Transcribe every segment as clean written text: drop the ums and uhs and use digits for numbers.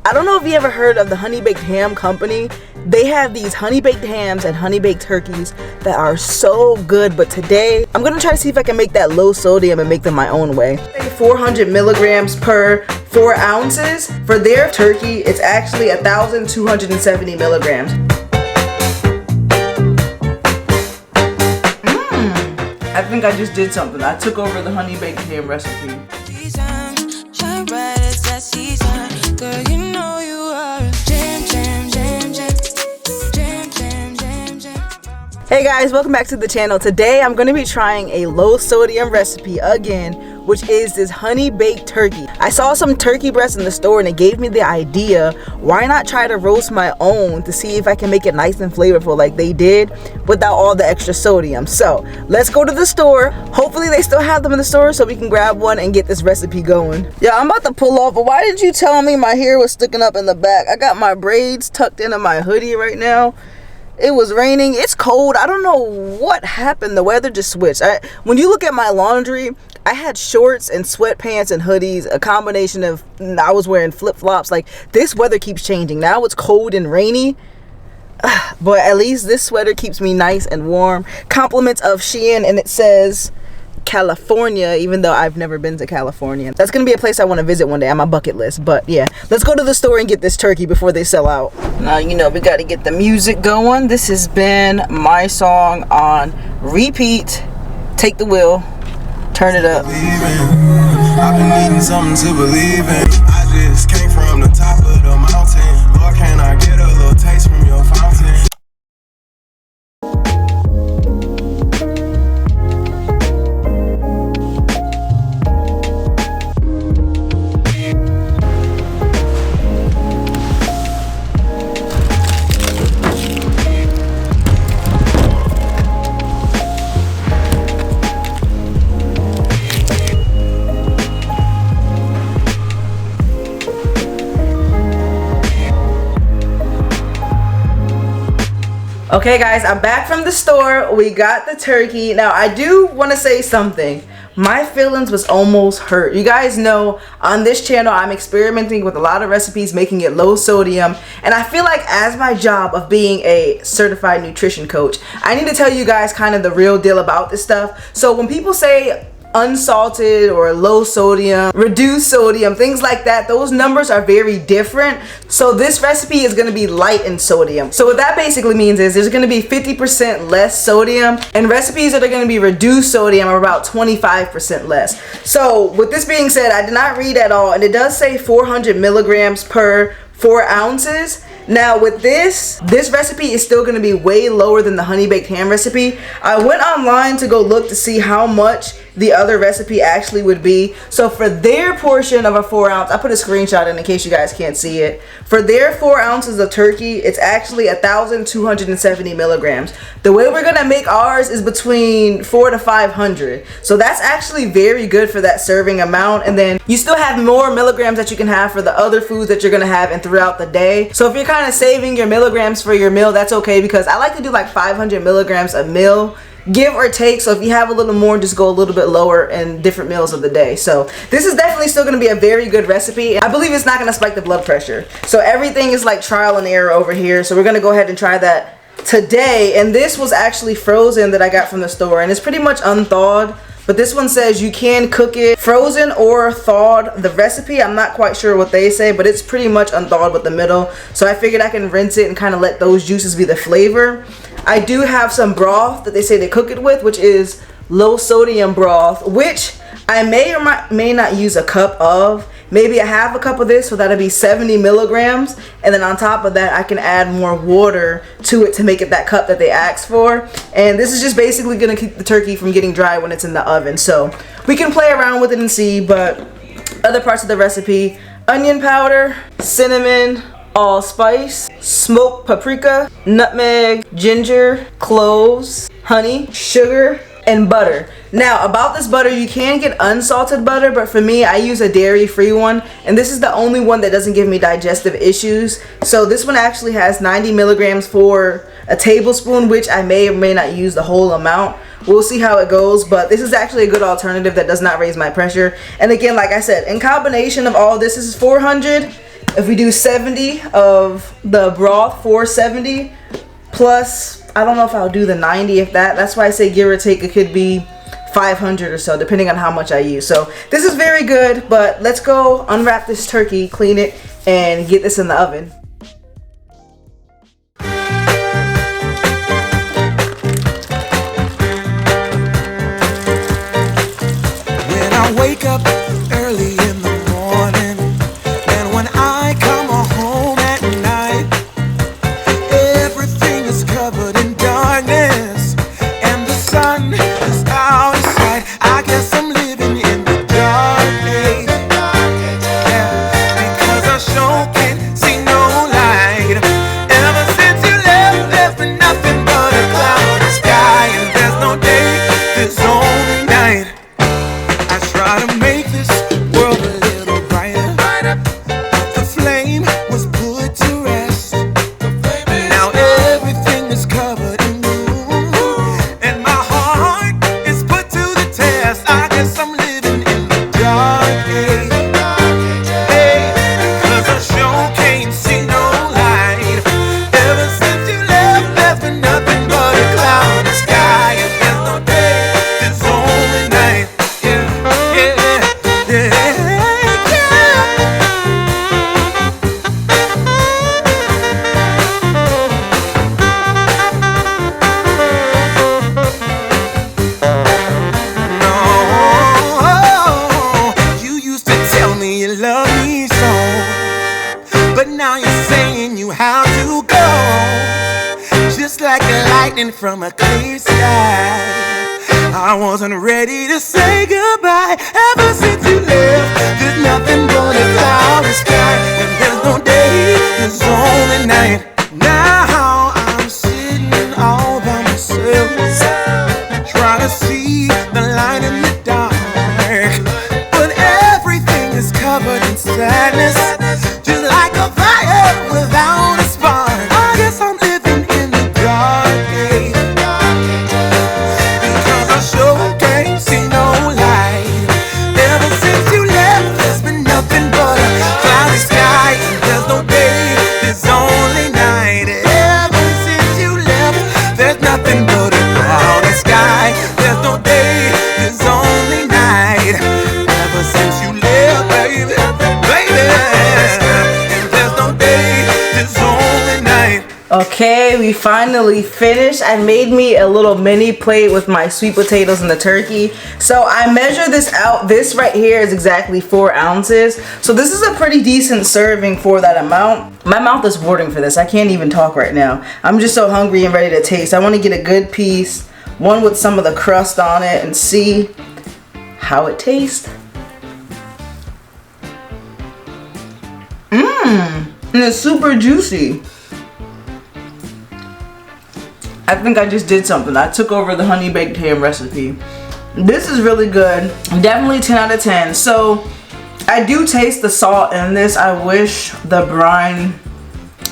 I don't know if you ever heard of the honey baked ham company. They have these honey baked hams and honey baked turkeys that are so good, but today I'm gonna try to see if I can make that low sodium and make them my own way. 400 milligrams per 4 ounces. For their turkey, it's actually 1,270 milligrams. I think I just did something. I took over the honey baked ham recipe. Hey guys, welcome back to the channel. Today I'm going to be trying a low sodium recipe again, which is this honey baked turkey. I saw some turkey breasts in the store and it gave me the idea, why not try to roast my own to see if I can make it nice and flavorful like they did without all the extra sodium. So let's go to the store. Hopefully they still have them in the store so we can grab one and get this recipe going. Yeah, I'm about to pull off, but why did you tell me my hair was sticking up in the back? I got my braids tucked into my hoodie right now. It was raining. It's cold. I don't know what happened. The weather just switched. When you look at my laundry, I had shorts and sweatpants and hoodies, a combination of, I was wearing flip-flops. Like, this weather keeps changing. Now it's cold and rainy, but at least this sweater keeps me nice and warm. Compliments of Shein, and it says California, even though I've never been to California. That's gonna be a place I want to visit one day on my bucket list. But yeah, let's go to the store and get this turkey before they sell out. Now, you know, we got to get the music going. This has been my song on repeat. Take the wheel, turn it up. I've been needing something to believe in. I just came from the top of the mountain. Lord, can I get a little taste from your fountain? Okay guys, I'm back from the store. We got the turkey. Now I do want to say something. My feelings was almost hurt. You guys know on this channel I'm experimenting with a lot of recipes, making it low sodium, and I feel like as my job of being a certified nutrition coach, I need to tell you guys kind of the real deal about this stuff. So when people say unsalted or low sodium, reduced sodium, things like that, those numbers are very different. So this recipe is going to be light in sodium. So what that basically means is there's going to be 50% less sodium, and recipes that are going to be reduced sodium are about 25% less. So with this being said, I did not read at all, and it does say 400 milligrams per 4 ounces. Now with this recipe is still going to be way lower than the honey baked ham recipe. I went online to go look to see how much the other recipe actually would be. So for their portion of a 4 ounce, I put a screenshot in case you guys can't see it. For their 4 ounces of turkey, it's actually 1,270 milligrams. The way we're gonna make ours is between 400 to 500. So that's actually very good for that serving amount. And then you still have more milligrams that you can have for the other foods that you're gonna have and throughout the day. So if you're kind of saving your milligrams for your meal, that's okay, because I like to do like 500 milligrams a meal, give or take. So if you have a little more, just go a little bit lower in different meals of the day. So this is definitely still going to be a very good recipe. I believe it's not going to spike the blood pressure. So everything is like trial and error over here. So we're going to go ahead and try that today. And this was actually frozen that I got from the store, and it's pretty much unthawed. But this one says you can cook it frozen or thawed. The recipe, I'm not quite sure what they say, but it's pretty much unthawed with the middle. So I figured I can rinse it and kind of let those juices be the flavor. I do have some broth that they say they cook it with, which is low sodium broth, which I may or may not use a cup of. Maybe a half a cup of this, so that'll be 70 milligrams. And then on top of that, I can add more water to it to make it that cup that they asked for. And this is just basically gonna keep the turkey from getting dry when it's in the oven. So we can play around with it and see. But other parts of the recipe: onion powder, cinnamon, allspice, smoked paprika, nutmeg, ginger, cloves, honey, sugar, and butter. Now about this butter, you can get unsalted butter, but for me, I use a dairy-free one, and this is the only one that doesn't give me digestive issues. So this one actually has 90 milligrams for a tablespoon, which I may or may not use the whole amount. We'll see how it goes, but this is actually a good alternative that does not raise my pressure. And again, like I said, in combination of all this is 400. if we do 70 of the broth, 470 plus, I don't know if I'll do the 90 if that's why I say give or take it could be 500 or so depending on how much I use. So this is very good, but let's go unwrap this turkey, clean it, and get this in the oven. When I wake up early in the morning, and when I come home at night, everything is covered in darkness, and the sun is out of sight. I guess I'm living in the dark age, yeah, because I sure can't see no light. Ever since you left, there's been nothing but a cloudy sky, and there's no day, there's only night. I try to make this world a little brighter, but the flame was put to rest. Now everything is covered in gloom, and my heart is put to the test. I guess I'm living in the dark age, hey, because I sure can't see no light. Ever since you left, there's been nothing but a cloudy sky, and there's no day, there's only night. Yeah, yeah, yeah, yeah. No, you used to tell me you love me so, but now you're saying you have to go, just like a lightning from a clear sky. I wasn't ready to say goodbye. Ever since you left, there's nothing but a cloudy sky, and there's no day, there's only night. Now I'm sitting all by myself, trying to see the light in the dark, but everything is covered in sadness, just like a fire without a spark. I guess I'm living in the dark age, because I sure can't see no light. Ever since you left, there's been nothing but a cloudy sky, and there's no day, there's only night. Ever since you left, there's nothing but a cloudy sky, there's no day, there's only night. Ever since you left, baby, baby, and there's no day, there's only night. Okay, we finally finished. I made me a little mini plate with my sweet potatoes and the turkey. So I measured this out. This right here is exactly 4 ounces. So this is a pretty decent serving for that amount. My mouth is watering for this. I can't even talk right now. I'm just so hungry and ready to taste. I want to get a good piece, one with some of the crust on it, and see how it tastes. And it's super juicy. I think I just did something. I took over the honey baked ham recipe. This is really good. Definitely 10 out of 10. So I do taste the salt in this. I wish the brine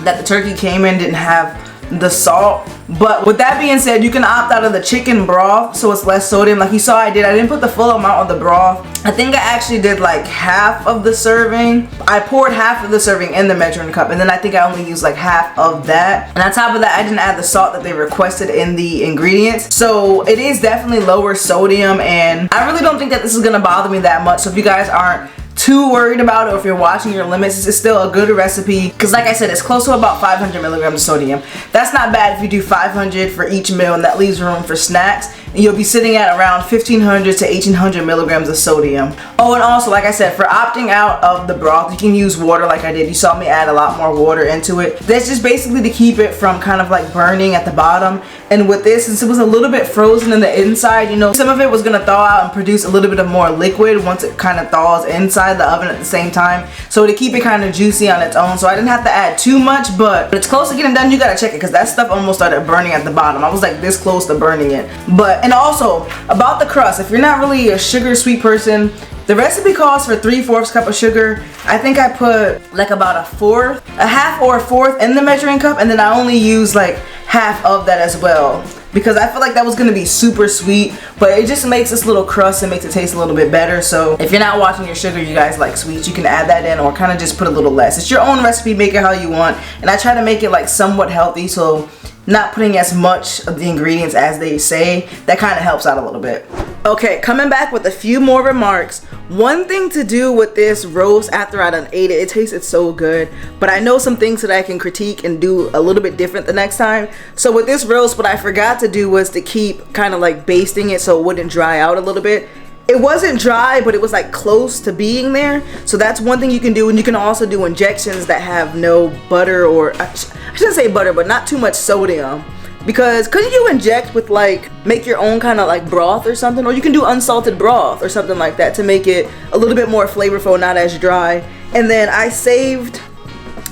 that the turkey came in didn't have the salt. But with that being said, you can opt out of the chicken broth so it's less sodium. Like you saw I did. I didn't put the full amount of the broth. I think I actually did like half of the serving. I poured half of the serving in the measuring cup, and then I think I only used like half of that. And on top of that, I didn't add the salt that they requested in the ingredients. So it is definitely lower sodium, and I really don't think that this is gonna bother me that much. So if you guys aren't too worried about it, or if you're watching your limits, this is still a good recipe, because like I said, it's close to about 500 milligrams of sodium. That's not bad if you do 500 for each meal, and that leaves room for snacks, and you'll be sitting at around 1500 to 1800 milligrams of sodium. Oh, and also, like I said, for opting out of the broth, you can use water like I did. You saw me add a lot more water into it. That's just basically to keep it from kind of like burning at the bottom. And with this, since it was a little bit frozen in the inside, you know, some of it was gonna thaw out and produce a little bit of more liquid once it kind of thaws inside the oven at the same time. So to keep it kind of juicy on its own, so I didn't have to add too much, but it's close to getting done. You gotta check it, because that stuff almost started burning at the bottom. I was like this close to burning it. But, and also about the crust, if you're not really a sugar sweet person, the recipe calls for 3/4 cup of sugar. I think I put like about a half or a fourth in the measuring cup, and then I only use like half of that as well. because I feel like that was gonna be super sweet, but it just makes this little crust and makes it taste a little bit better. So if you're not watching your sugar, you guys like sweets, you can add that in or kind of just put a little less. It's your own recipe, make it how you want. And I try to make it like somewhat healthy, so not putting as much of the ingredients as they say. That kind of helps out a little bit. Okay, coming back with a few more remarks. One thing to do with this roast after I done ate it, it tasted so good, but I know some things that I can critique and do a little bit different the next time. So with this roast, what I forgot to do was to keep kind of like basting it so it wouldn't dry out a little bit. It wasn't dry, but it was like close to being there. So that's one thing you can do. And you can also do injections that have no butter, or I shouldn't say butter, but not too much sodium. Because couldn't you inject with like, make your own kind of like broth or something? Or you can do unsalted broth or something like that to make it a little bit more flavorful, not as dry. And then I saved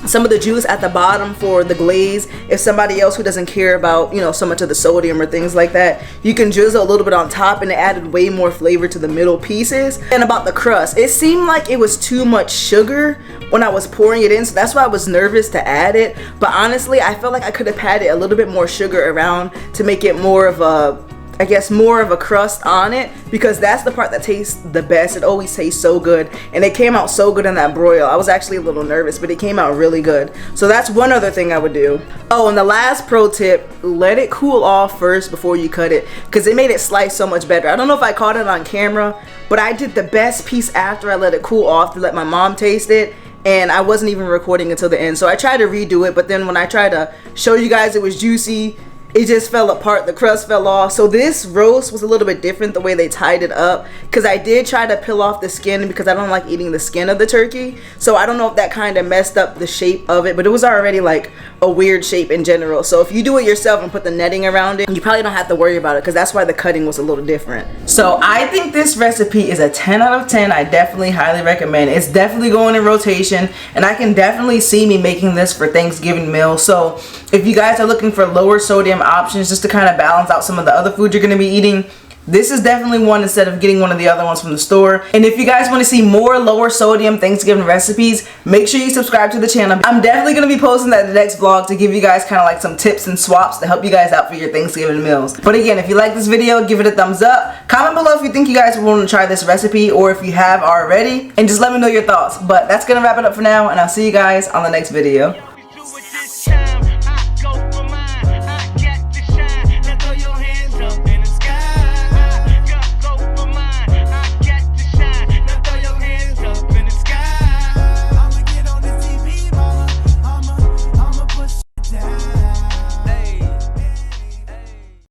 some of the juice at the bottom for the glaze. If somebody else who doesn't care about, you know, so much of the sodium or things like that, you can drizzle a little bit on top, and it added way more flavor to the middle pieces. And about the crust, it seemed like it was too much sugar when I was pouring it in, so that's why I was nervous to add it. But honestly, I felt like I could have added a little bit more sugar around to make it more of a, I guess, more of a crust on it, because that's the part that tastes the best. It always tastes so good, and it came out so good in that broil. I was actually a little nervous, but it came out really good. So that's one other thing I would do. Oh, and the last pro tip, let it cool off first before you cut it, because it made it slice so much better. I don't know if I caught it on camera, but I did the best piece after I let it cool off to let my mom taste it. And I wasn't even recording until the end, so I tried to redo it, but then when I tried to show you guys it was juicy, it just fell apart. The crust fell off. So this roast was a little bit different the way they tied it up, because I did try to peel off the skin because I don't like eating the skin of the turkey. So I don't know if that kind of messed up the shape of it, but it was already like a weird shape in general. So if you do it yourself and put the netting around it, you probably don't have to worry about it, because that's why the cutting was a little different. So I think this recipe is a 10 out of 10. I definitely highly recommend it. It's definitely going in rotation, and I can definitely see me making this for Thanksgiving meal. So if you guys are looking for lower sodium options just to kind of balance out some of the other food you're going to be eating, this is definitely one instead of getting one of the other ones from the store. And if you guys want to see more lower sodium Thanksgiving recipes, make sure you subscribe to the channel. I'm definitely going to be posting that in the next vlog to give you guys kind of like some tips and swaps to help you guys out for your Thanksgiving meals. But again, if you like this video, give it a thumbs up. Comment below if you think you guys want to try this recipe, or if you have already, and just let me know your thoughts. But that's going to wrap it up for now, and I'll see you guys on the next video.